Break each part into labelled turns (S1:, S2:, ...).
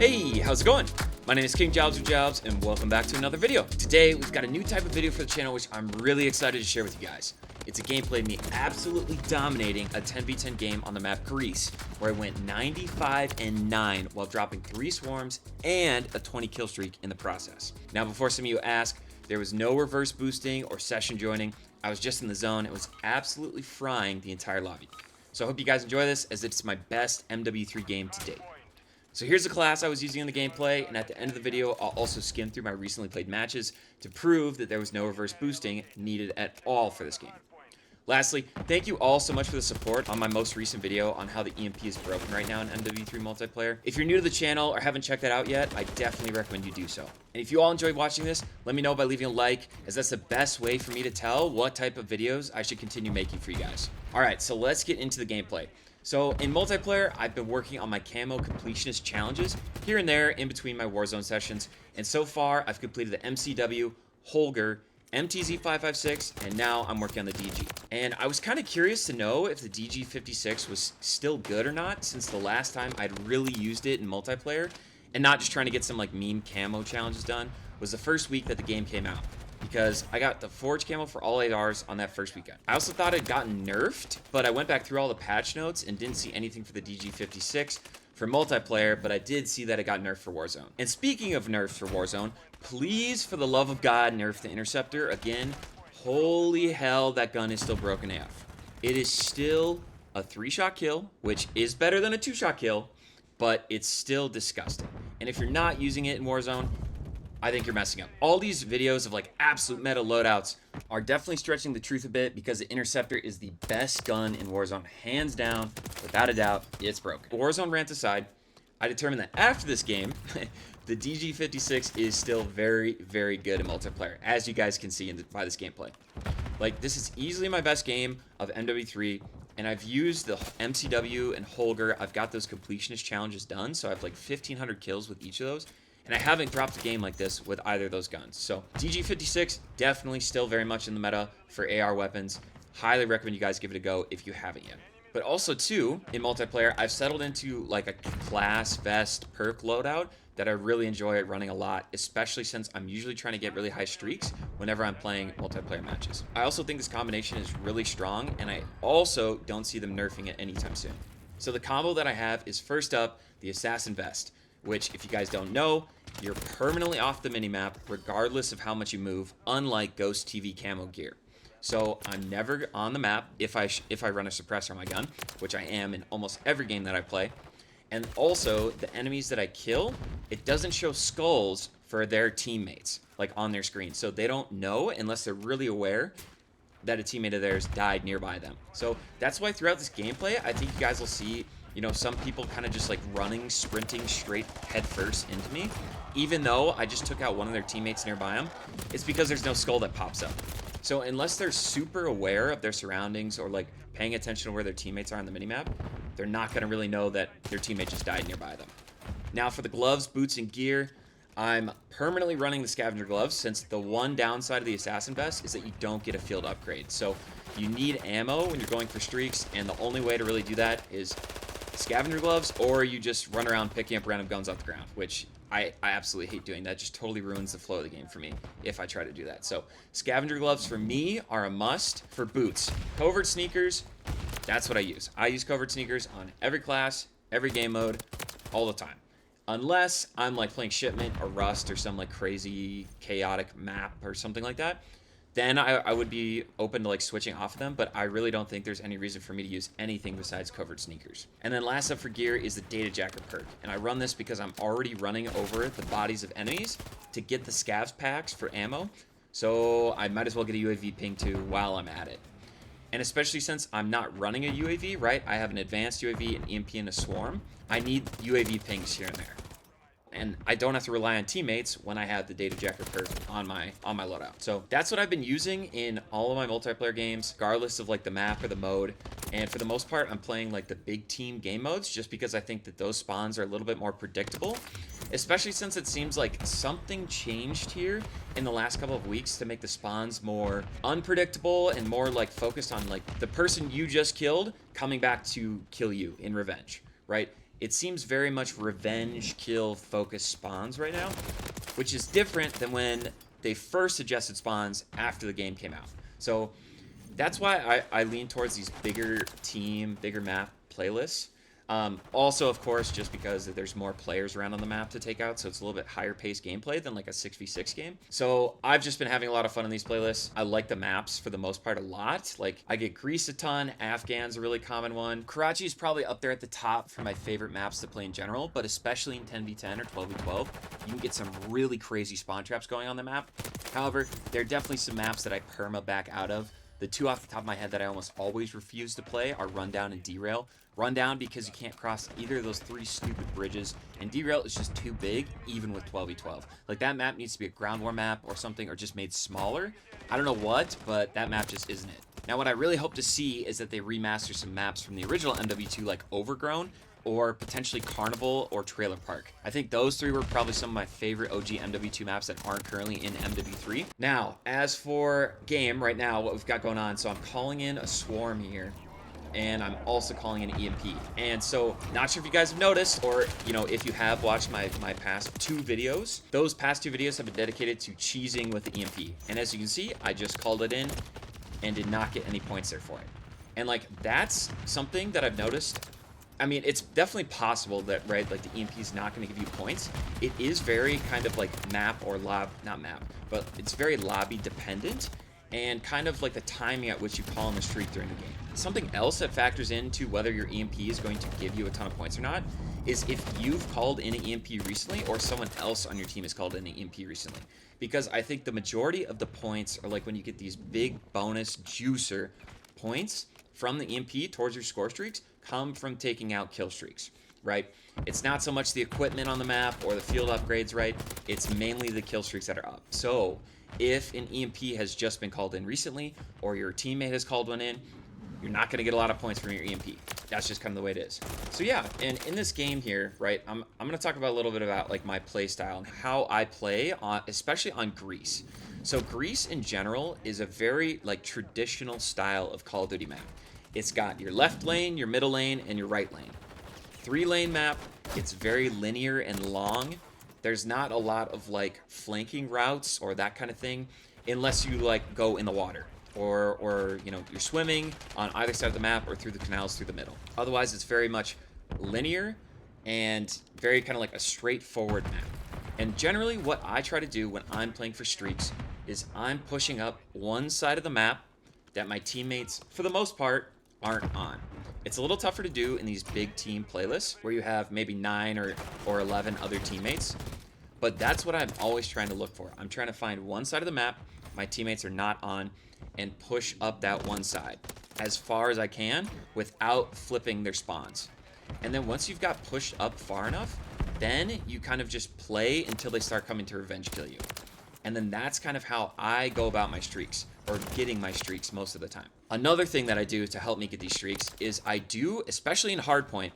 S1: Hey, how's it going? My name is King Jobs or Jobs, and welcome back to another video. Today, we've got a new type of video for the channel, which I'm really excited to share with you guys. It's a gameplay of me absolutely dominating a 10v10 game on the map Greece, where I went 95-9 while dropping 3 swarms and a 20 kill streak in the process. Now, before some of you ask, there was no reverse boosting or session joining. I was just in the zone. It was absolutely frying the entire lobby. So I hope you guys enjoy this, as it's my best MW3 game to date. So here's the class I was using in the gameplay, and at the end of the video, I'll also skim through my recently played matches to prove that there was no reverse boosting needed at all for this game. Lastly, thank you all so much for the support on my most recent video on how the EMP is broken right now in MW3 multiplayer. If you're new to the channel or haven't checked that out yet, I definitely recommend you do so. And if you all enjoyed watching this, let me know by leaving a like, as that's the best way for me to tell what type of videos I should continue making for you guys. Alright, so let's get into the gameplay. So in multiplayer, I've been working on my camo completionist challenges here and there in between my Warzone sessions, and so far I've completed the MCW, Holger, MTZ556, and now I'm working on the DG. And I was kind of curious to know if the DG56 was still good or not, since the last time I'd really used it in multiplayer, and not just trying to get some like meme camo challenges done, was the first week that the game came out, because I got the Forge camo for all 8 Rs on that first weekend. I also thought it gotten nerfed, but I went back through all the patch notes and didn't see anything for the DG56 for multiplayer, but I did see that it got nerfed for Warzone. And speaking of nerfs for Warzone, please, for the love of God, nerf the Interceptor again. Holy hell, that gun is still broken AF. It is still a 3-shot kill, which is better than a 2-shot kill, but it's still disgusting. And if you're not using it in Warzone, I think you're messing up. All these videos of like absolute meta loadouts are definitely stretching the truth a bit, because the Interceptor is the best gun in Warzone, hands down, without a doubt. It's broken. Warzone rant aside, I determined that after this game, the DG56 is still very, very good in multiplayer, as you guys can see by this gameplay. Like, this is easily my best game of MW3, and I've used the MCW and Holger. I've got those completionist challenges done, so I have like 1,500 kills with each of those. And I haven't dropped a game like this with either of those guns. So DG56, definitely still very much in the meta for AR weapons. Highly recommend you guys give it a go if you haven't yet. But also too, in multiplayer, I've settled into like a class vest perk loadout that I really enjoy running a lot, especially since I'm usually trying to get really high streaks whenever I'm playing multiplayer matches. I also think this combination is really strong, and I also don't see them nerfing it anytime soon. So the combo that I have is, first up, the Assassin Vest, which, if you guys don't know, you're permanently off the minimap regardless of how much you move, unlike Ghost TV camo gear. So I'm never on the map if I run a suppressor on my gun, which I am in almost every game that I play. And also, the enemies that I kill, it doesn't show skulls for their teammates, like on their screen. So they don't know, unless they're really aware, that a teammate of theirs died nearby them. So that's why throughout this gameplay, I think you guys will see, you know, some people kind of just like running, sprinting straight head first into me, even though I just took out one of their teammates nearby them. It's because there's no skull that pops up. So unless they're super aware of their surroundings or like paying attention to where their teammates are on the minimap, they're not going to really know that their teammate just died nearby them. Now for the gloves, boots, and gear, I'm permanently running the scavenger gloves, since the one downside of the Assassin Vest is that you don't get a field upgrade. So you need ammo when you're going for streaks, and the only way to really do that is scavenger gloves, or you just run around picking up random guns off the ground, which I absolutely hate doing. That just totally ruins the flow of the game for me if I try to do that. So scavenger gloves for me are a must. For boots, covert sneakers, that's what I use. I use covert sneakers on every class, every game mode, all the time. Unless I'm like playing Shipment or Rust or some like crazy chaotic map or something like that, then I would be open to like switching off of them, but I really don't think there's any reason for me to use anything besides covered sneakers. And then last up for gear is the Data Jacker perk, and I run this because I'm already running over the bodies of enemies to get the scavs packs for ammo, so I might as well get a UAV ping too while I'm at it. And especially since I'm not running a UAV, right? I have an advanced UAV, an EMP, and a swarm. I need UAV pings here and there. And I don't have to rely on teammates when I have the Data Jacker perk on my loadout. So that's what I've been using in all of my multiplayer games, regardless of like the map or the mode. And for the most part, I'm playing like the big team game modes, just because I think that those spawns are a little bit more predictable, especially since it seems like something changed here in the last couple of weeks to make the spawns more unpredictable and more like focused on like the person you just killed coming back to kill you in revenge, right? it seems very much revenge kill focused spawns right now, which is different than when they first suggested spawns after the game came out. So that's why I lean towards these bigger team, bigger map playlists. Also, of course, just because there's more players around on the map to take out, so it's a little bit higher paced gameplay than like a 6v6 game. So I've just been having a lot of fun on these playlists. I like the maps for the most part a lot. Like, I get Greece a ton. Afghan's a really common one. Karachi is probably up there at the top for my favorite maps to play in general, but especially in 10v10 or 12v12, you can get some really crazy spawn traps going on the map. However, there are definitely some maps that I perma back out of. The two off the top of my head that I almost always refuse to play are Rundown and Derail. Rundown because you can't cross either of those 3 stupid bridges, and Derail is just too big, even with 12v12. Like, that map needs to be a ground war map or something, or just made smaller. I don't know what, but that map just isn't it. Now, what I really hope to see is that they remaster some maps from the original MW2, like Overgrown, or potentially Carnival or Trailer Park. I think those 3 were probably some of my favorite OG MW2 maps that aren't currently in MW3. Now, as for game right now, what we've got going on, so I'm calling in a swarm here, and I'm also calling in an EMP. And so, not sure if you guys have noticed, or, you know, if you have watched my past 2 videos, those past 2 videos have been dedicated to cheesing with the EMP. And as you can see, I just called it in and did not get any points there for it. And, like, that's something that I've noticed. I mean, it's definitely possible that, right, like, the EMP is not going to give you points. It is very kind of like map or lob, not map, but it's very lobby dependent, and kind of like the timing at which you call in the streak during the game. Something else that factors into whether your EMP is going to give you a ton of points or not is if you've called in an EMP recently, or someone else on your team has called in an EMP recently. Because I think the majority of the points are like when you get these big bonus juicer points from the EMP towards your score streaks come from taking out kill streaks, right? It's not so much the equipment on the map or the field upgrades, right? It's mainly the kill streaks that are up. So if an EMP has just been called in recently, or your teammate has called one in, you're not going to get a lot of points from your EMP. That's just kind of the way it is. So yeah, and in this game here, right, I'm going to talk about a little bit about like my play style and how I play on, especially on Greece. So Greece in general is a very like traditional style of Call of Duty map. It's got your left lane, your middle lane, and your right lane. 3-lane map. It's very linear and long. There's not a lot of like flanking routes or that kind of thing, unless you like go in the water or you know, you're swimming on either side of the map or through the canals through the middle. Otherwise, it's very much linear and very kind of like a straightforward map. And generally, what I try to do when I'm playing for streaks is I'm pushing up one side of the map that my teammates, for the most part, aren't on. It's a little tougher to do in these big team playlists where you have maybe 9 or 11 other teammates, but that's what I'm always trying to look for. I'm trying to find one side of the map my teammates are not on and push up that one side as far as I can without flipping their spawns. And then once you've got pushed up far enough, then you kind of just play until they start coming to revenge kill you. And then that's kind of how I go about my streaks, or getting my streaks most of the time. Another thing that I do to help me get these streaks is I do, especially in hardpoint,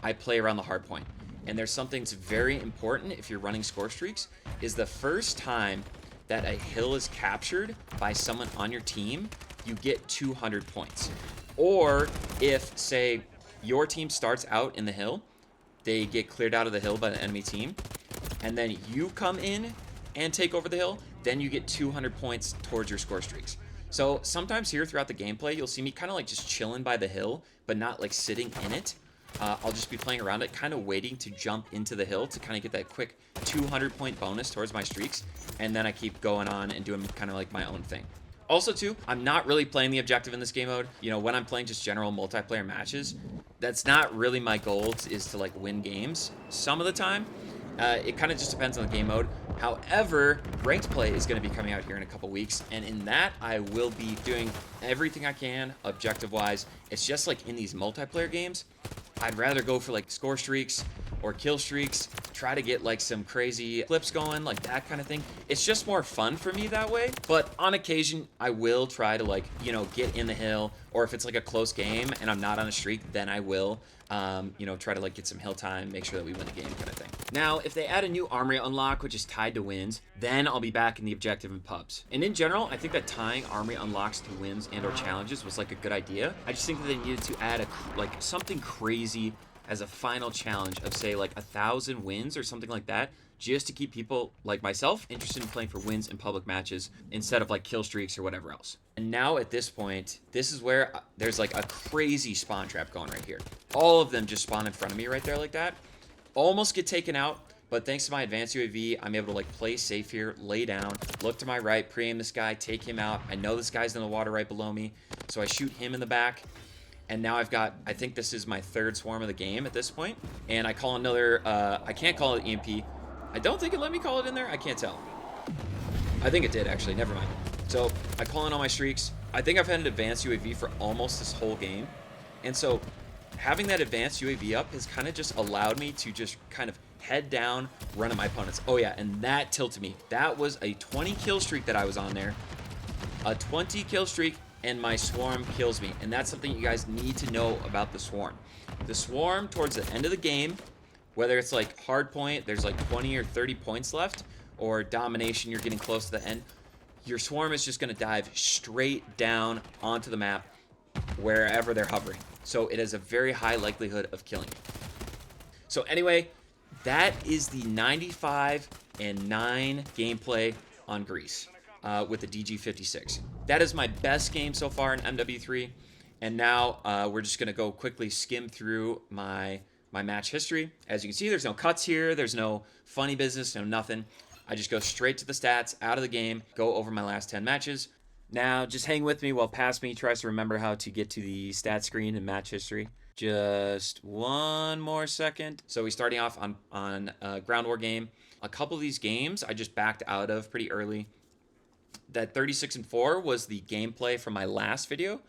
S1: I play around the hardpoint. And there's something that's very important if you're running score streaks, is the first time that a hill is captured by someone on your team, you get 200 points. Or if, say, your team starts out in the hill, they get cleared out of the hill by the enemy team, and then you come in and take over the hill, then you get 200 points towards your score streaks. So sometimes here throughout the gameplay, you'll see me kind of like just chilling by the hill, but not like sitting in it. I'll just be playing around it, kind of waiting to jump into the hill to kind of get that quick 200 point bonus towards my streaks, and then I keep going on and doing kind of like my own thing. Also too, I'm not really playing the objective in this game mode. You know, when I'm playing just general multiplayer matches, that's not really my goal, is to like win games some of the time. It kind of just depends on the game mode. However, ranked play is going to be coming out here in a couple weeks, and in that I will be doing everything I can objective wise. It's just like in these multiplayer games, I'd rather go for like score streaks or kill streaks, try to get like some crazy clips going, like that kind of thing. It's just more fun for me that way. But on occasion, I will try to like, you know, get in the hill, or if it's like a close game and I'm not on a streak, then I will, you know, try to like get some hill time, make sure that we win the game kind of thing. Now, if they add a new armory unlock, which is tied to wins, then I'll be back in the objective and pubs. And in general, I think that tying armory unlocks to wins and or challenges was like a good idea. I just think that they needed to add like something crazy as a final challenge of say like 1,000 wins or something like that, just to keep people like myself interested in playing for wins in public matches instead of like kill streaks or whatever else. And now at this point, this is where there's like a crazy spawn trap going right here. All of them just spawn in front of me right there like that. Almost get taken out, but thanks to my advanced UAV, I'm able to like play safe here, lay down, look to my right, pre-aim this guy, take him out. I know this guy's in the water right below me, so I shoot him in the back. And now I've got, I think this is my third swarm of the game at this point. And I call another, I can't call it EMP. I don't think it let me call it in there. I can't tell. I think it did actually, never mind. So I call in all my streaks. I think I've had an advanced UAV for almost this whole game. And so having that advanced UAV up has kind of just allowed me to just kind of head down, run at my opponents. Oh yeah, and that tilted me. That was a 20 kill streak that I was on there. A 20 kill streak, and my swarm kills me. And that's something you guys need to know about the swarm. The swarm towards the end of the game, whether it's like hard point, there's like 20 or 30 points left, or domination, you're getting close to the end, your swarm is just going to dive straight down onto the map wherever they're hovering. So it has a very high likelihood of killing you. So anyway, that is the 95 and 9 gameplay on Greece with the DG56. That is my best game so far in MW3. And now we're just going to go quickly skim through my match history. As you can see, there's no cuts here. There's no funny business, no nothing. I just go straight to the stats, out of the game, go over my last 10 matches. Now, just hang with me while Past Me tries to remember how to get to the stat screen and match history. Just one more second. So we're starting off on Ground War game. A couple of these games I just backed out of pretty early. That 36-4 was the gameplay from my last video.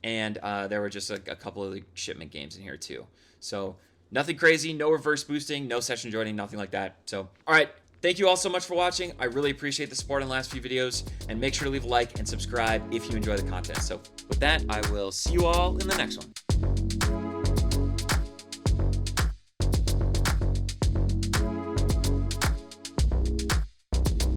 S1: And there were just a couple of the shipment games in here too. So nothing crazy, no reverse boosting, no session joining, nothing like that. So, all right. Thank you all so much for watching. I really appreciate the support in the last few videos. And make sure to leave a like and subscribe if you enjoy the content. So with that, I will see you all in the next one.